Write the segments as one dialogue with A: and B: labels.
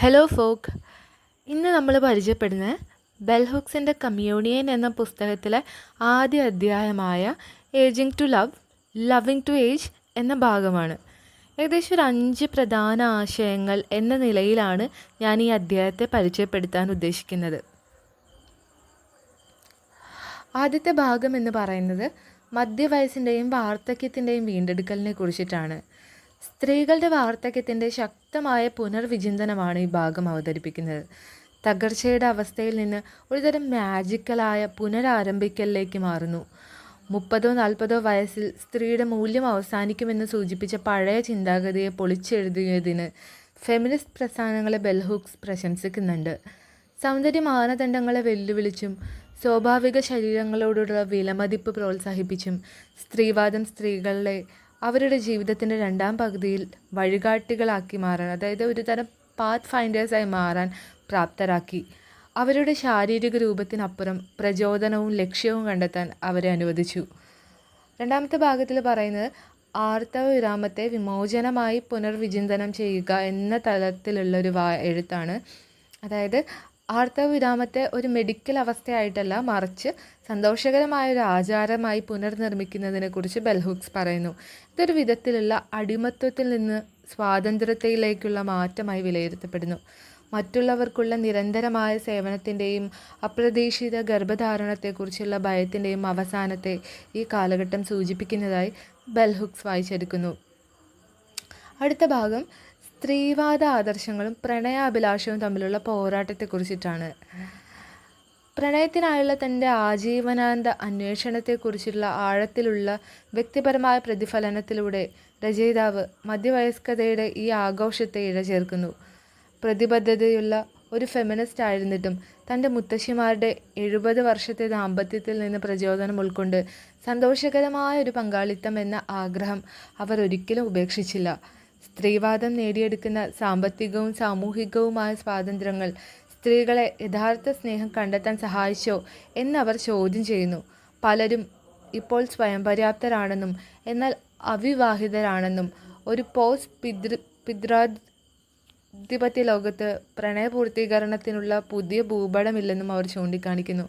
A: Hello folk. ഇന്ന് നമ്മൾ പരിചയപ്പെടുന്നത് ബെൽ ഹുക്സിൻ്റെ കമ്മ്യൂണിയൻ എന്ന പുസ്തകത്തിലെ ആദ്യ അധ്യായമായ aging to love, loving to age എന്ന ഭാഗമാണ്. ഏകദേശം ഒരു 5 പ്രധാന ആശയങ്ങൾ എന്ന നിലയിലാണ് ഞാൻ ഈ അധ്യായത്തെ പരിചയപ്പെടുത്താൻ ഉദ്ദേശിക്കുന്നത്. ആദ്യത്തെ ഭാഗം എന്ന് പറയുന്നത് മധ്യവയസ്സിൻ്റെയും വാർദ്ധക്യത്തിൻ്റെയും വീണ്ടെടുക്കലിനെ കുറിച്ചിട്ടാണ്. സ്ത്രീകളുടെ വാർദ്ധക്യത്തിൻ്റെ ശക്തമായ പുനർവിചിന്തനമാണ് ഈ ഭാഗം അവതരിപ്പിക്കുന്നത്. തകർച്ചയുടെ അവസ്ഥയിൽ നിന്ന് ഒരുതരം മാജിക്കലായ പുനരാരംഭിക്കലിലേക്ക് മാറുന്നു. 30-40 വയസ്സിൽ സ്ത്രീയുടെ മൂല്യം അവസാനിക്കുമെന്ന് സൂചിപ്പിച്ച പഴയ ചിന്താഗതിയെ പൊളിച്ചെഴുതിയതിന് ഫെമിനിസ്റ്റ് പ്രസ്ഥാനങ്ങളെ ബെൽ ഹുക്സ് പ്രശംസിക്കുന്നുണ്ട്. സൗന്ദര്യ മാനദണ്ഡങ്ങളെ വെല്ലുവിളിച്ചും സ്വാഭാവിക ശരീരങ്ങളോടുള്ള വിലമതിപ്പ് പ്രോത്സാഹിപ്പിച്ചും സ്ത്രീവാദം സ്ത്രീകളെ അവരുടെ ജീവിതത്തിൻ്റെ രണ്ടാം പകുതിയിൽ വഴികാട്ടികളാക്കി മാറാൻ, അതായത് ഒരു തരം പാത്ത് ഫൈൻഡേഴ്സായി മാറാൻ പ്രാപ്തരാക്കി. അവരുടെ ശാരീരിക രൂപത്തിനപ്പുറം പ്രചോദനവും ലക്ഷ്യവും കണ്ടെത്താൻ അവരെ അനുവദിച്ചു. രണ്ടാമത്തെ ഭാഗത്തിൽ പറയുന്നത് ആർത്തവ വിരാമത്തെ വിമോചനമായി പുനർവിചിന്തനം ചെയ്യുക എന്ന തലത്തിലുള്ളൊരു എഴുത്താണ്. അതായത് ആർത്തവ വിരാമത്തെ ഒരു മെഡിക്കൽ അവസ്ഥയായിട്ടല്ല, മറിച്ച് സന്തോഷകരമായ ഒരു ആചാരമായി പുനർനിർമ്മിക്കുന്നതിനെക്കുറിച്ച് ബെൽ ഹുക്സ് പറയുന്നു. ഇതൊരു വിധത്തിലുള്ള അടിമത്വത്തിൽ നിന്ന് സ്വാതന്ത്ര്യത്തിലേക്കുള്ള മാറ്റമായി വിലയിരുത്തപ്പെടുന്നു. മറ്റുള്ളവർക്കുള്ള നിരന്തരമായ സേവനത്തിൻ്റെയും അപ്രതീക്ഷിത ഗർഭധാരണത്തെക്കുറിച്ചുള്ള ഭയത്തിൻ്റെയും അവസാനത്തെ ഈ കാലഘട്ടം സൂചിപ്പിക്കുന്നതായി ബെൽ ഹുക്സ് വായിച്ചെടുക്കുന്നു. അടുത്ത ഭാഗം സ്ത്രീവാദ ആദർശങ്ങളും പ്രണയാഭിലാഷവും തമ്മിലുള്ള പോരാട്ടത്തെക്കുറിച്ചിട്ടാണ്. പ്രണയത്തിനായുള്ള തൻ്റെ ആജീവനാന്ത അന്വേഷണത്തെക്കുറിച്ചുള്ള ആഴത്തിലുള്ള വ്യക്തിപരമായ പ്രതിഫലനത്തിലൂടെ രചയിതാവ് മധ്യവയസ്കതയുടെ ഈ ആഘോഷത്തെ ഇഴചേർക്കുന്നു. പ്രതിബദ്ധതയുള്ള ഒരു ഫെമിനിസ്റ്റ് ആയിരുന്നിട്ടും തൻ്റെ മുത്തശ്ശിമാരുടെ 70 വർഷത്തെ ദാമ്പത്യത്തിൽ നിന്ന് പ്രചോദനം ഉൾക്കൊണ്ട് സന്തോഷകരമായ ഒരു പങ്കാളിത്തം എന്ന ആഗ്രഹം അവർ ഒരിക്കലും ഉപേക്ഷിച്ചില്ല. സ്ത്രീവാദം നേടിയെടുക്കുന്ന സാമ്പത്തികവും സാമൂഹികവുമായ സ്വാതന്ത്ര്യങ്ങൾ സ്ത്രീകളെ യഥാർത്ഥ സ്നേഹം കണ്ടെത്താൻ സഹായിച്ചോ എന്നവർ ചോദ്യം ചെയ്യുന്നു. പലരും ഇപ്പോൾ സ്വയം പര്യാപ്തരാണെന്നും എന്നാൽ അവിവാഹിതരാണെന്നും ഒരു പോസ്റ്റ് പിതൃാധിപത്യ ലോകത്ത് പ്രണയപൂർത്തീകരണത്തിനുള്ള പുതിയ ഭൂപടമില്ലെന്നും അവർ ചൂണ്ടിക്കാണിക്കുന്നു.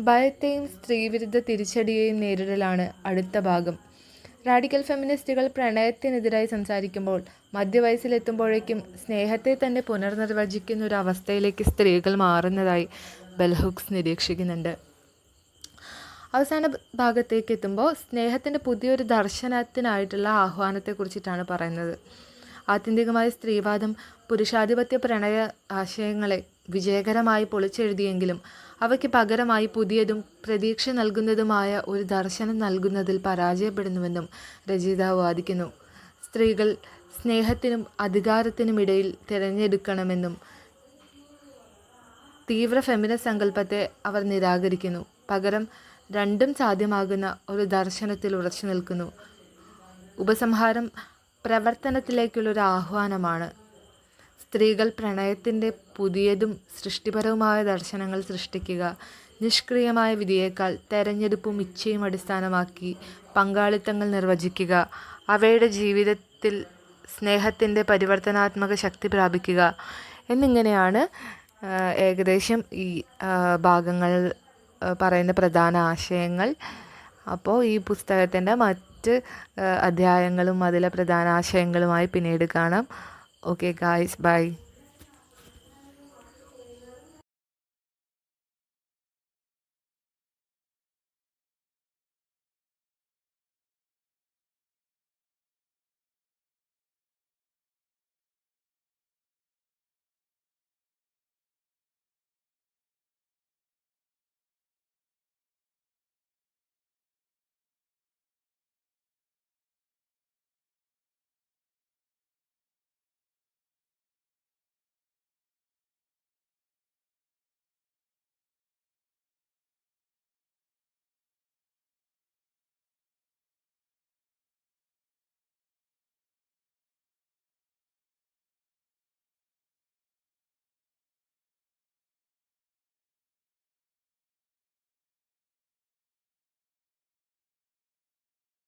A: ഭയത്തെയും സ്ത്രീവിരുദ്ധ തിരിച്ചടിയെയും നേരിടലാണ് അടുത്ത ഭാഗം. റാഡിക്കൽ ഫെമിനിസ്റ്റുകൾ പ്രണയത്തിനെതിരായി സംസാരിക്കുമ്പോൾ മധ്യവയസ്സിലെത്തുമ്പോഴേക്കും സ്നേഹത്തെ തന്നെ പുനർനിർവചിക്കുന്ന ഒരു അവസ്ഥയിലേക്ക് സ്ത്രീകൾ മാറുന്നതായി ബെൽ ഹുക്സ് നിരീക്ഷിക്കുന്നുണ്ട്. അവസാന ഭാഗത്തേക്ക് എത്തുമ്പോൾ സ്നേഹത്തിൻ്റെ പുതിയൊരു ദർശനത്തിനായിട്ടുള്ള ആഹ്വാനത്തെക്കുറിച്ചിട്ടാണ് പറയുന്നത്. ആത്യന്തികമായി സ്ത്രീവാദം പുരുഷാധിപത്യ പ്രണയ ആശയങ്ങളെ വിജയകരമായി പൊളിച്ചെഴുതിയെങ്കിലും അവയ്ക്ക് പകരമായി പുതിയതും പ്രതീക്ഷ നൽകുന്നതുമായ ഒരു ദർശനം നൽകുന്നതിൽ പരാജയപ്പെടുന്നുവെന്നും രചയിതാവ് വാദിക്കുന്നു. സ്ത്രീകൾ സ്നേഹത്തിനും അധികാരത്തിനുമിടയിൽ തിരഞ്ഞെടുക്കണമെന്നും തീവ്ര ഫെമിനിസ്റ്റ് സങ്കല്പത്തെ അവർ നിരാകരിക്കുന്നു. പകരം രണ്ടും സാധ്യമാകുന്ന ഒരു ദർശനത്തിൽ ഉറച്ചു നിൽക്കുന്നു. ഉപസംഹാരം പ്രവർത്തനത്തിലേക്കുള്ളൊരു ആഹ്വാനമാണ്. സ്ത്രീകൾ പ്രണയത്തിൻ്റെ പുതിയതും സൃഷ്ടിപരവുമായ ദർശനങ്ങൾ സൃഷ്ടിക്കുക. നിഷ്ക്രിയമായ വിധിയേക്കാൾ തെരഞ്ഞെടുപ്പും ഇച്ഛയും അടിസ്ഥാനമാക്കി പങ്കാളിത്തങ്ങൾ നിർവചിക്കുക. അവയുടെ ജീവിതത്തിൽ സ്നേഹത്തിൻ്റെ പരിവർത്തനാത്മക ശക്തി പ്രാപിക്കുക എന്നിങ്ങനെയാണ് ഏകദേശം ഈ ഭാഗങ്ങൾ പറയുന്ന പ്രധാന ആശയങ്ങൾ. അപ്പോൾ ഈ പുസ്തകത്തിൻ്റെ മറ്റ് അധ്യായങ്ങളും അതിലെ പ്രധാന ആശയങ്ങളുമായി പിന്നീട് കാണാം. Okay guys, bye.